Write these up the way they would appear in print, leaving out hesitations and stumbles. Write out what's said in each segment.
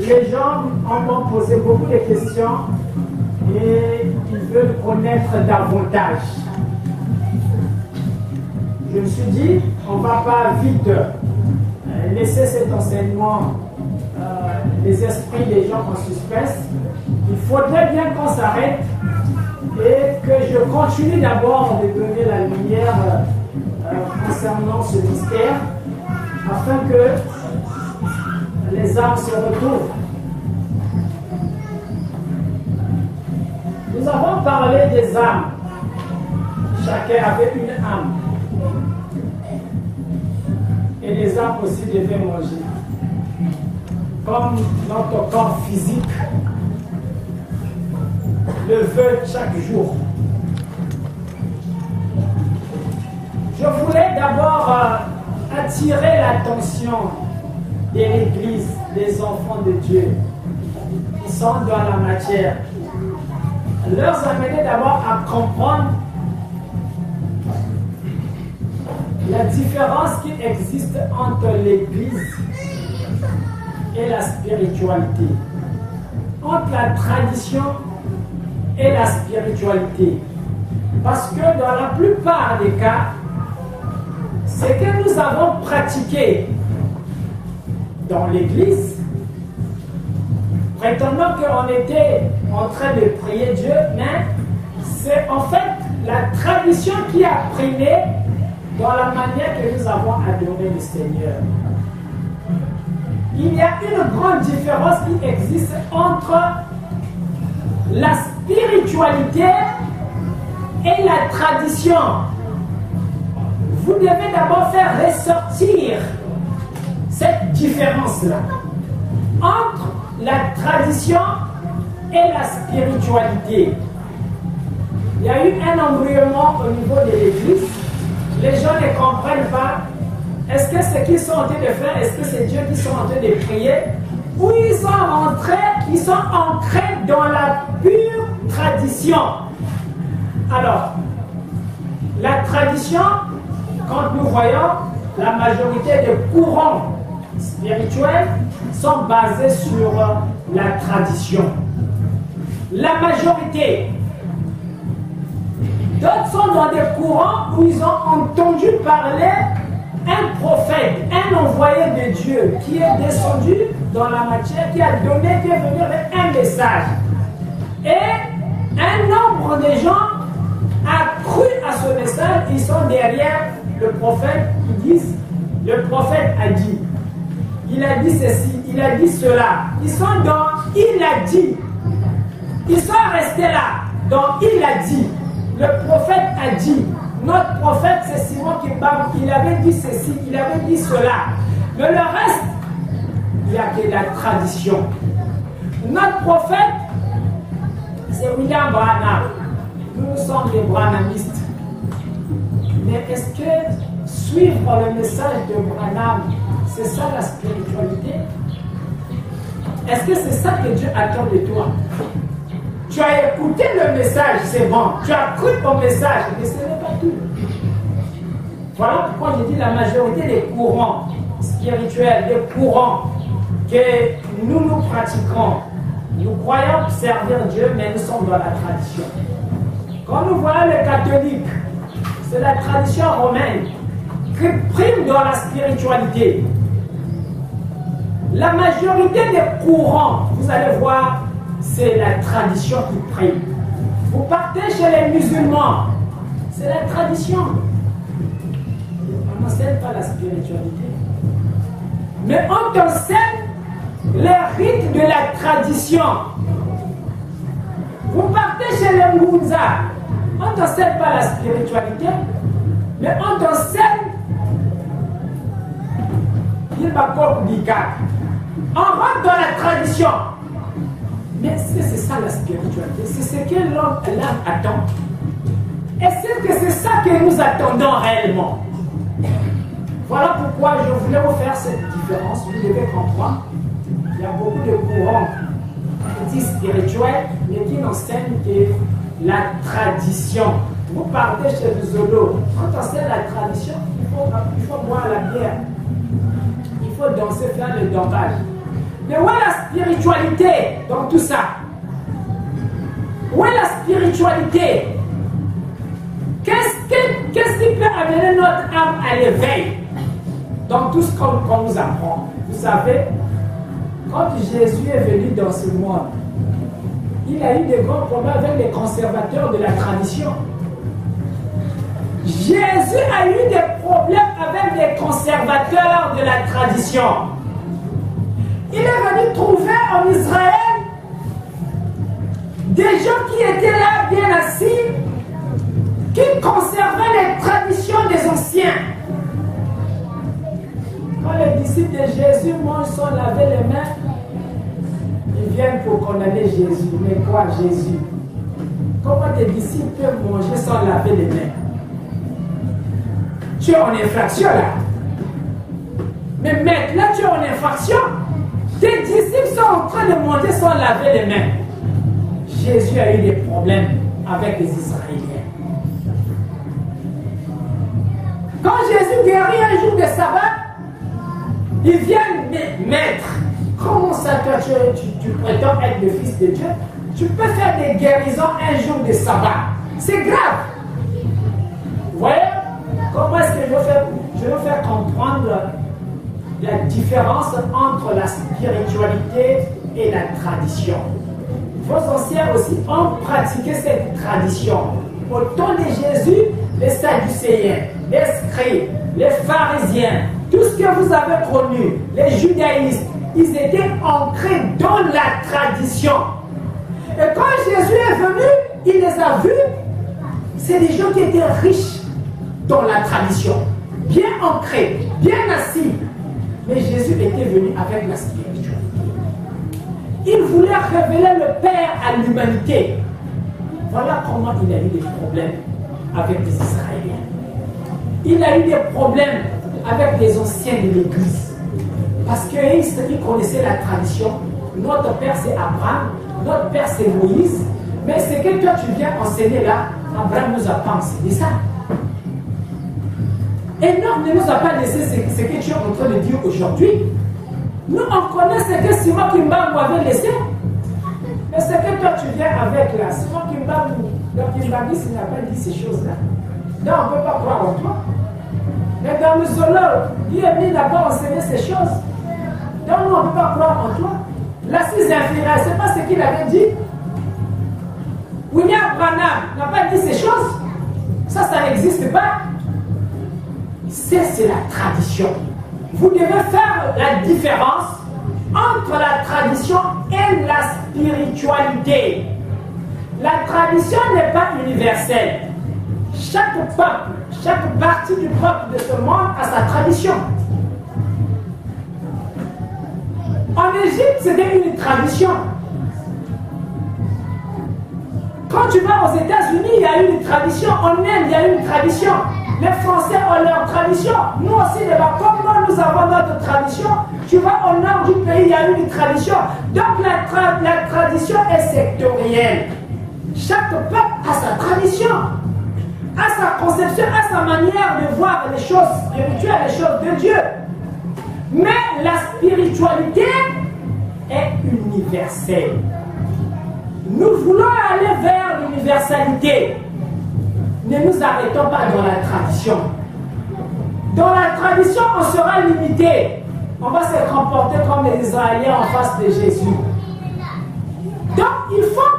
les gens m'ont posé beaucoup de questions et ils veulent connaître davantage. Je me suis dit, on ne va pas vite laisser cet enseignement, les esprits des gens en suspense. Il faudrait bien qu'on s'arrête et que je continue d'abord de donner la lumière concernant ce mystère, afin que les âmes se retrouvent. Nous avons parlé des âmes. Chacun avait une âme. Et les âmes aussi devaient manger. Comme notre corps physique le veut chaque jour. Je voulais d'abord attirer l'attention de l'Église, des enfants de Dieu qui sont dans la matière. Leur amener d'abord à comprendre la différence qui existe entre l'Église et la spiritualité, entre la tradition et la spiritualité. Parce que dans la plupart des cas, ce que nous avons pratiqué dans l'Église, prétendant qu'on était en train de prier Dieu, mais c'est en fait la tradition qui a primé dans la manière que nous avons adoré le Seigneur. Il y a une grande différence qui existe entre la spiritualité et la tradition. Vous devez d'abord faire ressortir cette différence-là entre la tradition et la spiritualité. Il y a eu un embrouillement au niveau de l'Église. Les gens ne comprennent pas. Est-ce que ce qu'ils sont en train de faire, est-ce que c'est Dieu qui sont en train de prier, ou ils sont ancrés dans la pure tradition. Alors, la tradition, quand nous voyons, la majorité des courants spirituels sont basés sur la tradition. La majorité. D'autres sont dans des courants où ils ont entendu parler un prophète, un envoyé de Dieu qui est descendu dans la matière, qui est venu avec un message. Et un nombre de gens a cru à ce message, ils sont derrière le prophète, ils disent, le prophète a dit, il a dit ceci, il a dit cela. Ils sont dans il a dit. Ils sont restés là, dans il a dit. Le prophète a dit. Notre prophète, c'est Simon qui parle, il avait dit ceci, il avait dit cela. Mais le reste, il y a que la tradition. Notre prophète, c'est William Branham. Nous sommes des branhamistes. Mais est-ce que suivre le message de Branham, c'est ça la spiritualité? Est-ce que c'est ça que Dieu attend de toi? Tu as écouté le message, c'est bon. Tu as cru au message, mais ce n'est pas tout. Voilà pourquoi je dis la majorité des courants spirituels, des courants que nous pratiquons. Nous croyons servir Dieu, mais nous sommes dans la tradition. Quand nous voyons les catholiques, c'est la tradition romaine qui prime dans la spiritualité. La majorité des courants, vous allez voir, c'est la tradition qui prime. Vous partez chez les musulmans, c'est la tradition. On n'enseigne pas la spiritualité. Mais on t'enseigne les rites de la tradition. Vous partez chez les Mounza, on ne t'enseigne pas la spiritualité, mais on t'enseigne on rentre dans la tradition. Mais est-ce que c'est ça la spiritualité? C'est ce que l'homme attend. Est-ce que c'est ça que nous attendons réellement? Voilà pourquoi je voulais vous faire cette différence. Vous devez comprendre. Il y a beaucoup de courants spirituels, mais qui n'enseignent que la tradition. Vous partez chez le Zolo, quand on enseigne la tradition, il faut boire la bière. Il faut danser, faire le dampage. Mais voilà la spiritualité dans tout ça? Où est la spiritualité? Qu'est-ce qui peut amener notre âme à l'éveil dans tout ce qu'on nous apprend? Vous savez, quand Jésus est venu dans ce monde, il a eu des grands problèmes avec les conservateurs de la tradition. Jésus a eu des problèmes avec les conservateurs de la tradition. Il est venu trouver en Israël des gens qui étaient là bien assis, qui conservaient les traditions des anciens. Quand les disciples de Jésus mangent sans laver les mains, ils viennent pour condamner Jésus. Mais quoi, Jésus? Comment tes disciples peuvent manger sans laver les mains? Tu es en infraction là. Mais maintenant tu es en infraction. Tes disciples sont en train de manger sans laver les mains. Jésus a eu des problèmes avec les Israéliens. Quand Jésus guérit un jour de sabbat, ils viennent, maître, comment ça toi tu prétends être le fils de Dieu? Tu peux faire des guérisons un jour de sabbat. C'est grave. Vous voyez? Comment est-ce que je veux faire comprendre la différence entre la spiritualité et la tradition? Vos anciens aussi ont pratiqué cette tradition. Au temps de Jésus, les Sadducéens, les scribes, les pharisiens, tout ce que vous avez connu, les judaïstes, ils étaient ancrés dans la tradition. Et quand Jésus est venu, il les a vus. C'est des gens qui étaient riches dans la tradition, bien ancrés, bien assis. Mais Jésus était venu avec la spiritualité. Il voulait révéler le Père à l'humanité. Voilà comment il a eu des problèmes avec les Israéliens. Il a eu des problèmes avec les anciens de l'Église. Parce qu'ils connaissaient la tradition. Notre Père c'est Abraham, notre Père c'est Moïse. Mais ce que toi tu viens enseigner là, Abraham nous a pas enseigné ça. Enoch ne nous a pas laissé ce que tu es en train de dire aujourd'hui. Nous, on connaît ce que Simon Kimba nous avait laissé. Mais ce que toi tu viens avec là, Simon Kimba n'a pas dit ces choses-là. Donc on ne peut pas croire en toi. Mais dans le solo, lui n'a pas enseigné ces choses. Donc nous, on ne peut pas croire en toi. L'assise infirmière, ce n'est pas ce qu'il avait dit. William Branham n'a pas dit ces choses. Ça n'existe pas. C'est la tradition. Vous devez faire la différence entre la tradition et la spiritualité. La tradition n'est pas universelle. Chaque peuple, chaque partie du peuple de ce monde a sa tradition. En Égypte, c'était une tradition. Quand tu vas aux États-Unis, il y a une tradition. En Inde, il y a une tradition. Les Français ont leur tradition. Nous aussi, comme nous avons notre tradition, tu vas au nord du pays, il y a une tradition. Donc la tradition est sectorielle. Chaque peuple a sa tradition, a sa conception, a sa manière de voir les choses spirituelles, les choses de Dieu. Mais la spiritualité est universelle. Nous voulons aller vers l'universalité. Ne nous arrêtons pas dans la tradition. Dans la tradition, on sera limité. On va se comporter comme les Israéliens en face de Jésus. Donc, il faut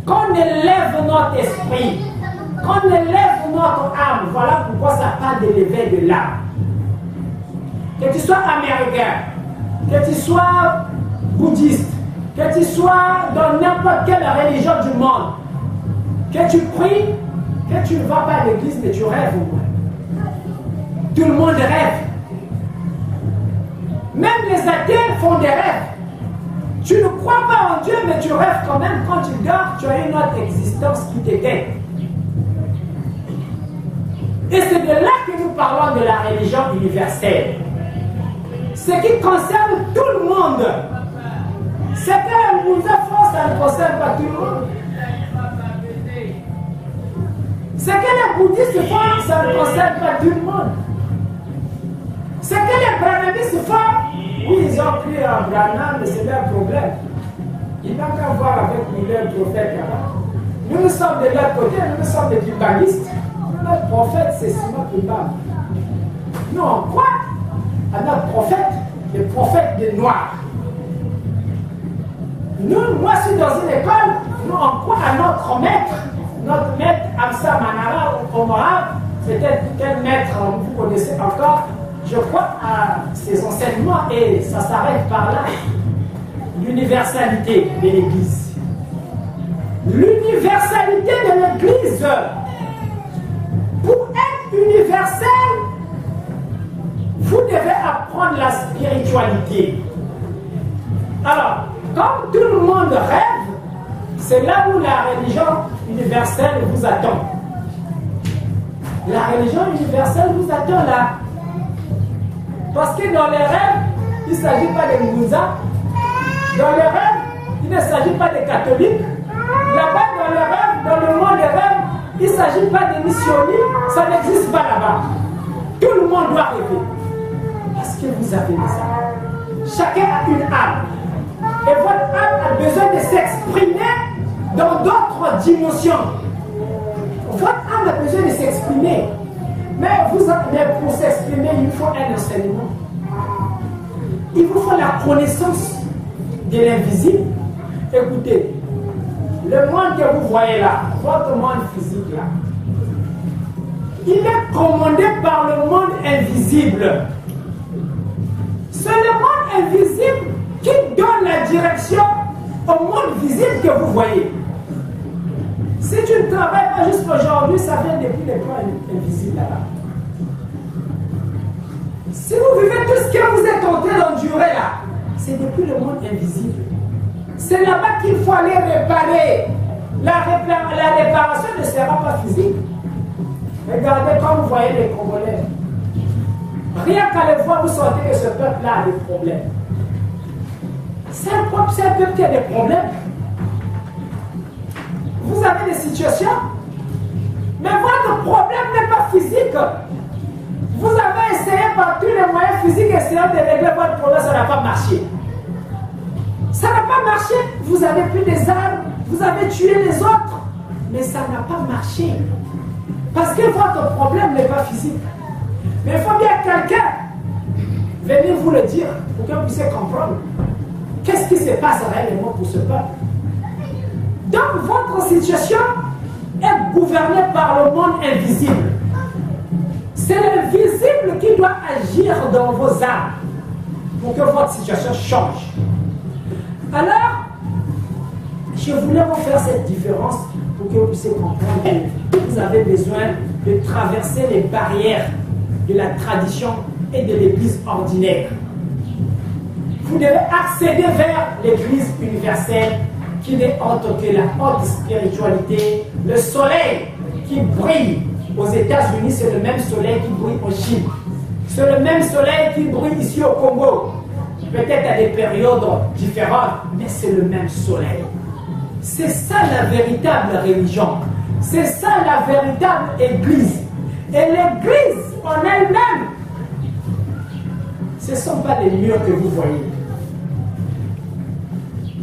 qu'on élève notre esprit, qu'on élève notre âme. Voilà pourquoi ça parle de l'éveil de l'âme. Que tu sois américain, que tu sois bouddhiste, que tu sois dans n'importe quelle religion du monde, que tu pries, que tu ne vas pas à l'église, mais tu rêves. Tout le monde rêve. Même les athées font des rêves. Tu ne crois pas en Dieu, mais tu rêves quand même. Quand tu dors, tu as une autre existence qui te guette. Et c'est de là que nous parlons de la religion universelle. Ce qui concerne tout le monde. C'est que la France, ça ne concerne pas tout le monde. Ce que les bouddhistes font, ça ne concerne pas tout le monde. Ce que les brahmanistes font, Oui, ils ont pris un Branham, mais c'est leur problème. Ils n'ont qu'à voir avec nous, leur prophète là-bas. Nous sommes de l'autre côté, nous sommes des tribalistes. Notre prophète, c'est Simon Tribal. Nous, on croit à notre prophète, le prophète des Noirs. Nous, moi, je suis dans une école, nous, on croit à notre maître Amsa Manara Omar. Peut-être quel maître vous connaissez encore. Je crois à ses enseignements et ça s'arrête par là. L'universalité de l'Église. L'universalité de l'Église. Pour être universel, vous devez apprendre la spiritualité. Alors, comme tout le monde rêve, c'est là où la religion universelle vous attend. La religion universelle vous attend là. Parce que dans les rêves, il ne s'agit pas de Moussa. Dans les rêves, il ne s'agit pas de catholiques. Là-bas, dans les rêves, dans le monde des rêves, il ne s'agit pas de missionnaires. Ça n'existe pas là-bas. Tout le monde doit rêver. Parce que vous avez des âmes. Chacun a une âme. Et votre âme a besoin de s'exprimer dans d'autres dimensions. Votre âme a besoin de s'exprimer. Mais pour s'exprimer, il faut un enseignement. Il vous faut la connaissance de l'invisible. Écoutez, le monde que vous voyez là, votre monde physique là, il est commandé par le monde invisible. C'est le monde invisible qui donne la direction au monde visible que vous voyez. Si tu ne travailles pas jusqu'aujourd'hui, ça vient depuis les plans invisibles là-bas. Si vous vivez tout ce que vous êtes en train d'endurer là, c'est depuis le monde invisible. C'est là-bas qu'il faut aller réparer. La réparation ne sera pas physique. Regardez comme vous voyez les Congolais. Rien qu'à les voir, vous sentez que ce peuple-là a des problèmes. C'est un peuple qui a des problèmes. Vous avez des situations, mais votre problème n'est pas physique. Vous avez essayé par tous les moyens physiques essayant de régler votre problème, ça n'a pas marché. Ça n'a pas marché. Vous avez pris des armes, vous avez tué les autres, mais ça n'a pas marché. Parce que votre problème n'est pas physique. Mais il faut bien quelqu'un venir vous le dire pour que vous puissiez comprendre. Qu'est-ce qui se passe réellement pour ce peuple? Donc votre situation est gouvernée par le monde invisible. C'est l'invisible qui doit agir dans vos âmes pour que votre situation change. Alors, je voulais vous faire cette différence pour que vous puissiez comprendre que vous avez besoin de traverser les barrières de la tradition et de l'église ordinaire. Vous devez accéder vers l'église universelle qui n'est autre que la haute spiritualité. Le soleil qui brille aux États-Unis, c'est le même soleil qui brille en Chine. C'est le même soleil qui brille ici au Congo. Peut-être à des périodes différentes, mais c'est le même soleil. C'est ça la véritable religion. C'est ça la véritable église. Et l'église en elle-même, ce ne sont pas les murs que vous voyez.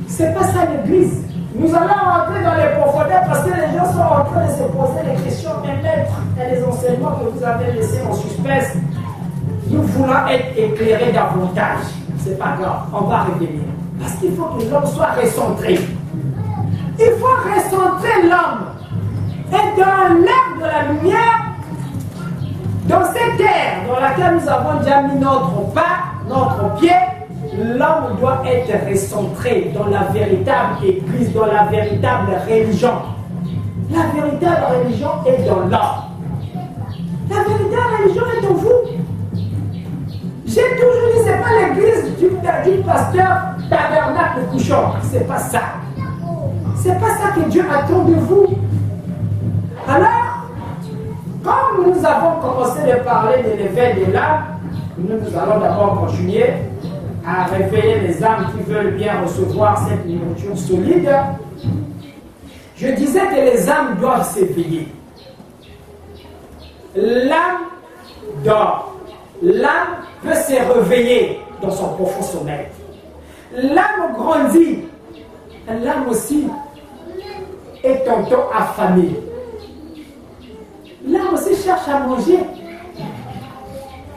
Ce n'est pas ça l'église. Nous allons rentrer dans les profondeurs parce que les gens sont en train de se poser les questions, mais maître, et les enseignements que vous avez laissés en suspense, nous voulons être éclairés davantage. C'est pas grave, on va revenir. Parce qu'il faut que l'homme soit recentré. Il faut recentrer l'homme. Et dans l'ère de la lumière, dans cette ère dans laquelle nous avons déjà mis notre pas, notre pied, l'homme doit être recentré dans la véritable église, dans la véritable religion. La véritable religion est dans l'homme. La véritable religion est en vous. J'ai toujours dit, ce n'est pas l'église du pasteur tabernacle couchant. C'est pas ça. C'est pas ça que Dieu attend de vous. Alors, comme nous avons commencé à parler de l'éveil de l'âme, nous allons d'abord continuer à réveiller les âmes qui veulent bien recevoir cette nourriture solide. Je disais que les âmes doivent s'éveiller. L'âme dort. L'âme peut se réveiller dans son profond sommeil. L'âme grandit, l'âme aussi est tantôt affamée. L'âme aussi cherche à manger.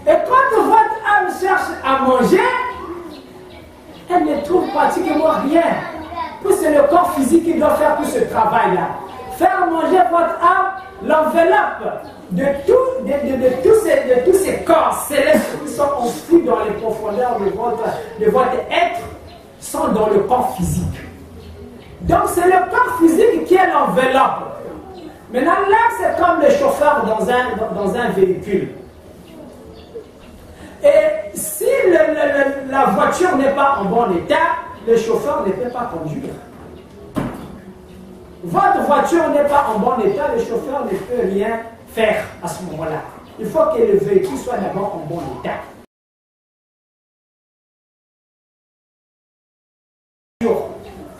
Et quand votre âme cherche à manger, elle ne trouve pratiquement rien. Puis c'est le corps physique qui doit faire tout ce travail-là. Faire manger votre âme, l'enveloppe de tous ces corps célestes qui sont enfouis dans les profondeurs de votre être, sont dans le corps physique. Donc c'est le corps physique qui est l'enveloppe. Maintenant là, c'est comme le chauffeur dans un véhicule. Et si la voiture n'est pas en bon état, le chauffeur ne peut pas conduire. Votre voiture n'est pas en bon état, le chauffeur ne peut rien faire à ce moment-là. Il faut que le véhicule soit d'abord en bon état.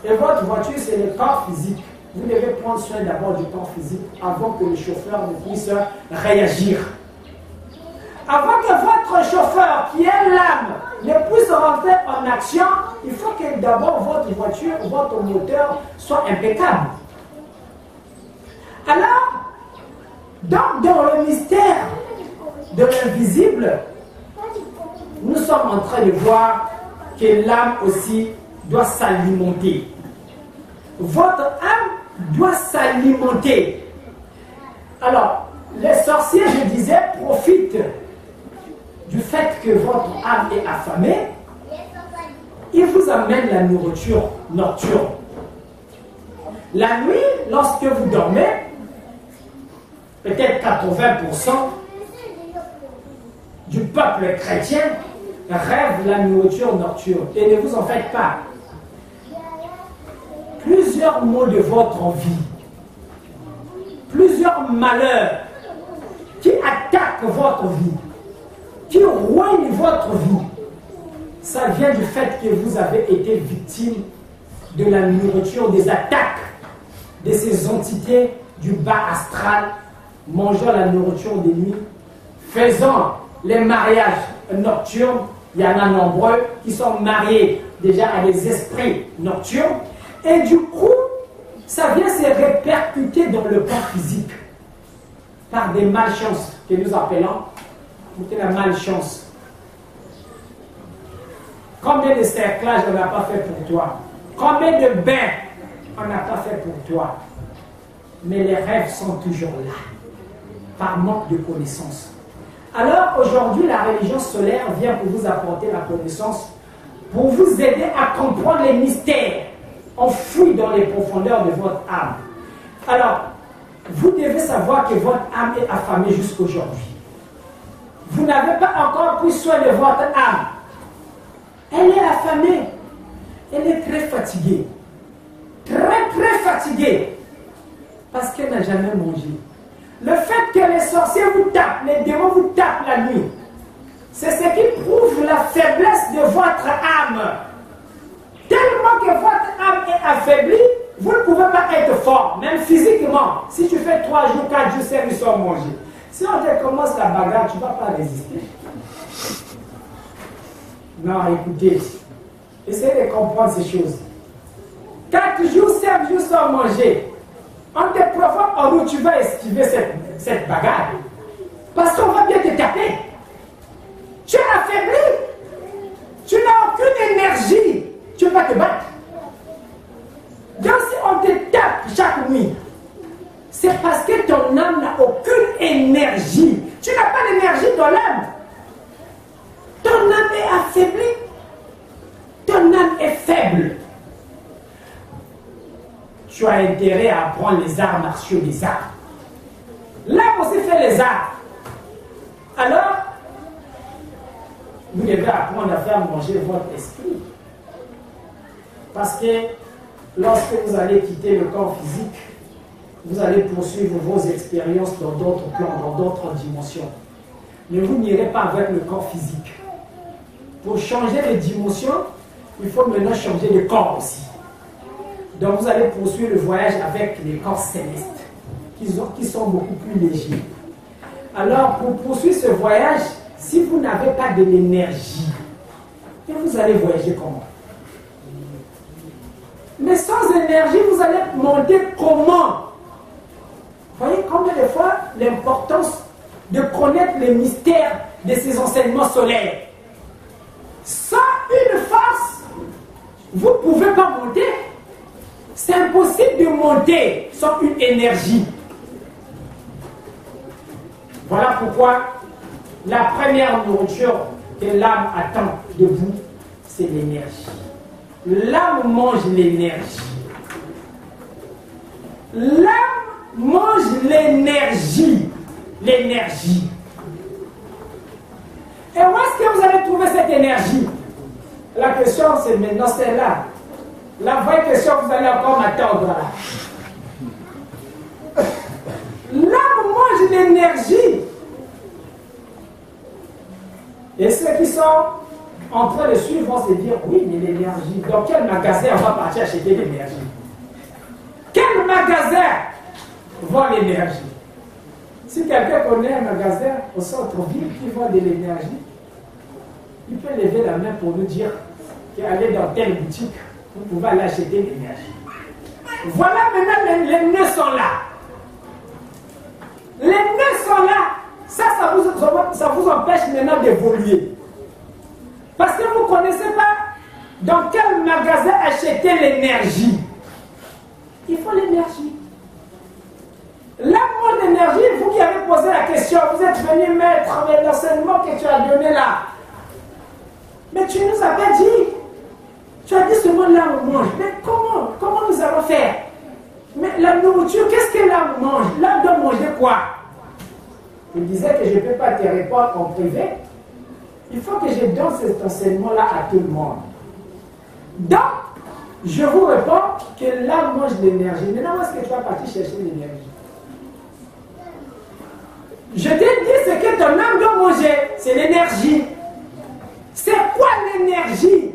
Et votre voiture, c'est le corps physique. Vous devez prendre soin d'abord du corps physique avant que le chauffeur ne puisse réagir. Avant que votre chauffeur, qui est l'âme, ne puisse rentrer en action, il faut que d'abord votre voiture, votre moteur soit impeccable. Alors, dans le mystère de l'invisible, nous sommes en train de voir que l'âme aussi doit s'alimenter. Votre âme doit s'alimenter. Alors, les sorciers, je disais, profitent du fait que votre âme est affamée. Ils vous amènent la nourriture nocturne. La nuit, lorsque vous dormez, peut-être 80% du peuple chrétien rêve la nourriture nocturne. Et ne vous en faites pas. Plusieurs maux de votre vie, plusieurs malheurs qui attaquent votre vie, qui ruinent votre vie, ça vient du fait que vous avez été victime de la nourriture, des attaques de ces entités du bas astral, mangeant la nourriture des nuits, faisant les mariages nocturnes. Il y en a nombreux qui sont mariés déjà à des esprits nocturnes. Et du coup, ça vient se répercuter dans le corps physique par des malchances que nous appelons la malchance. Combien de cerclages on n'a pas fait pour toi? Combien de bains on n'a pas fait pour toi? Mais les rêves sont toujours là, par manque de connaissance. Alors aujourd'hui, la religion solaire vient pour vous apporter la connaissance, pour vous aider à comprendre les mystères enfouis dans les profondeurs de votre âme. Alors, vous devez savoir que votre âme est affamée jusqu'aujourd'hui. Vous n'avez pas encore pris soin de votre âme. Elle est affamée. Elle est très fatiguée. Très fatiguée. Parce qu'elle n'a jamais mangé. Le fait que les sorciers vous tapent, les démons vous tapent la nuit, c'est ce qui prouve la faiblesse de votre âme. Tellement que votre âme est affaiblie, vous ne pouvez pas être fort, même physiquement. Si tu fais 3 jours, 4 jours, 5 jours sans manger. Si on te commence la bagarre, tu ne vas pas résister. Non, écoutez, essayez de comprendre ces choses. 4 jours, 5 jours sans manger. On te provoque en route, tu vas esquiver cette bagarre. Parce qu'on va bien te taper. Tu es affaibli. Tu n'as aucune énergie. Tu vas te battre. Donc si on te tape chaque nuit, c'est parce que ton âme n'a aucune énergie. Tu n'as pas d'énergie dans l'âme. Ton âme est affaiblie. Ton âme est faible. Tu as intérêt à apprendre les arts martiaux des arts. L'âme aussi fait les arts. Alors, vous devez apprendre à faire manger votre esprit. Parce que lorsque vous allez quitter le corps physique, vous allez poursuivre vos expériences dans d'autres plans, dans d'autres dimensions. Mais vous n'irez pas avec le corps physique. Pour changer de dimension, il faut maintenant changer de corps aussi. Donc vous allez poursuivre le voyage avec les corps célestes, qui sont beaucoup plus légers. Alors pour poursuivre ce voyage, si vous n'avez pas de l'énergie, Et vous allez voyager comment? Mais sans énergie, vous allez monter comment? Vous voyez combien de fois l'importance de connaître les mystères de ces enseignements solaires. Sans une force, vous ne pouvez pas monter. C'est impossible de monter sans une énergie. Voilà pourquoi la première nourriture que l'âme attend de vous, c'est l'énergie. L'âme mange l'énergie. L'âme mange l'énergie. L'énergie. Et où est-ce que vous allez trouver cette énergie? La question, c'est maintenant celle-là. La vraie question, vous allez encore m'attendre là. L'âme mange l'énergie. Et ceux qui sont en train de suivre vont se dire, oui, mais l'énergie, dans quel magasin on va partir acheter l'énergie? Quel magasin vend l'énergie? Si quelqu'un connaît un magasin au centre-ville qui vend de l'énergie, il peut lever la main pour nous dire qu'aller dans telle boutique, vous pouvez aller acheter l'énergie. Voilà maintenant les nœuds sont là. Les nœuds sont là. Ça vous empêche maintenant d'évoluer. Parce que vous ne connaissez pas dans quel magasin acheter l'énergie. Il faut l'énergie. L'amour d'énergie, vous qui avez posé la question, vous êtes venu mettre l'enseignement que tu as donné là. Mais tu nous avais dit, tu as dit ce mot-là on mange. Mais comment nous allons faire? Mais la nourriture, qu'est-ce que l'âme mange? L'âme doit manger quoi? Je disais que je ne peux pas te répondre en privé. Il faut que je donne cet enseignement-là à tout le monde. Donc, je vous réponds que l'âme mange l'énergie. Maintenant, où est-ce que tu vas partir chercher l'énergie? Je t'ai dit ce que ton âme doit manger, c'est l'énergie. C'est quoi l'énergie?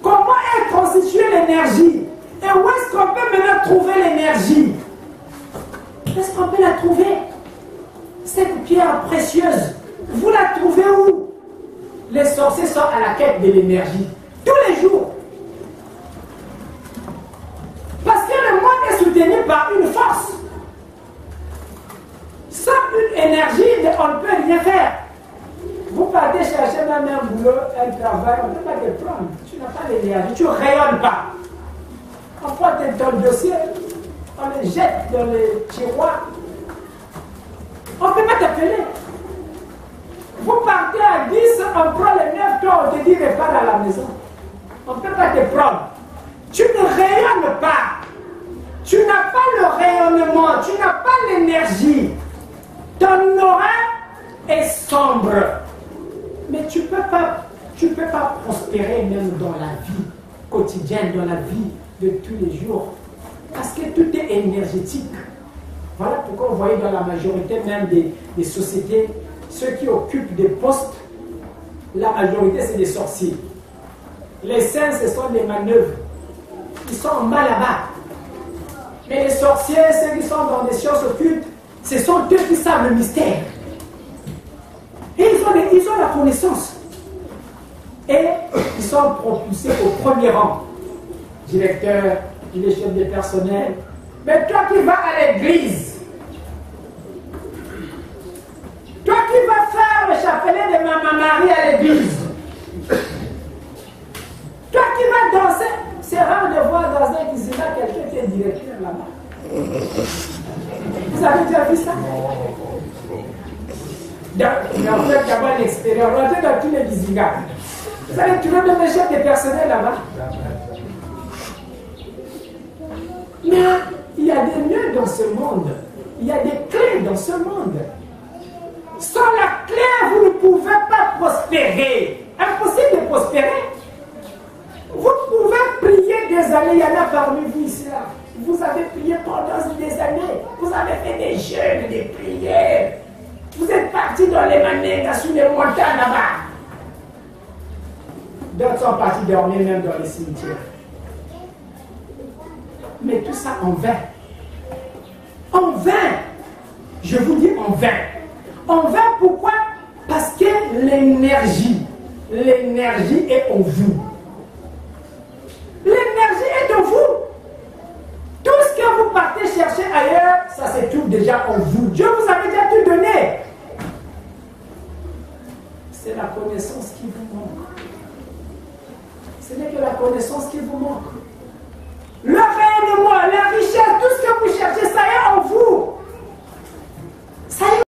Comment est constituée l'énergie? Et où est-ce qu'on peut maintenant trouver l'énergie? Où est-ce qu'on peut la trouver? Cette pierre précieuse, vous la trouvez où? Les sorciers sont à la quête de l'énergie. Tous les jours. Parce que le monde est soutenu par une force. Sans une énergie, on ne peut rien faire. Vous partez chercher même un boulot, un travail, on ne peut pas te prendre. Tu n'as pas l'énergie, tu ne rayonnes pas. On prend ton dossier, on le jette dans les tiroirs. On ne peut pas t'appeler. Vous partez à 10, on prend les 9, toi on te dit repars à la maison. On ne peut pas te prendre. Tu ne rayonnes pas. Tu n'as pas le rayonnement, tu n'as pas l'énergie. Ton aura est sombre. Mais tu ne peux pas prospérer même dans la vie quotidienne, dans la vie de tous les jours. Parce que tout est énergétique. Voilà pourquoi vous voyez dans la majorité même des sociétés, ceux qui occupent des postes, la majorité c'est des sorciers. Les saints, ce sont des manœuvres. Ils sont en bas là-bas. Mais les sorciers, ceux qui sont dans des sciences occultes, ce sont eux qui savent le mystère. Et ils ont la connaissance. Et ils sont propulsés au premier rang. Directeur, les chefs de personnel. Mais toi qui vas à l'église, toi qui vas faire le chapelet de Maman Marie à l'église, toi qui vas danser, c'est rare de voir dans un cuisinier quelqu'un qui est directeur là-bas. Vous avez déjà vu ça? En fait, il y a l'extérieur. Rentrez dans tous les visigas. Vous allez trouver même les chefs de personnel là-bas. Mais il y a des nœuds dans ce monde. Il y a des clés dans ce monde. Sans la clé, vous ne pouvez pas prospérer. Impossible de prospérer. Vous pouvez prier des années. Il y en a parmi vous ici là. Vous avez prié pendant des années. Vous avez fait des jeûnes, des prières. Vous êtes partis dans les manèges, sur les montagnes là-bas. D'autres sont partis dormir même dans les cimetières. Mais tout ça en vain. En vain. Je vous dis en vain. En vain pourquoi? Parce que l'énergie l'énergie est en vous. L'énergie est en vous. Tout ce que vous partez chercher ailleurs, ça se trouve déjà en vous. Dieu vous avait déjà tout donné. C'est la connaissance qui vous manque. Ce n'est que la connaissance qui vous manque.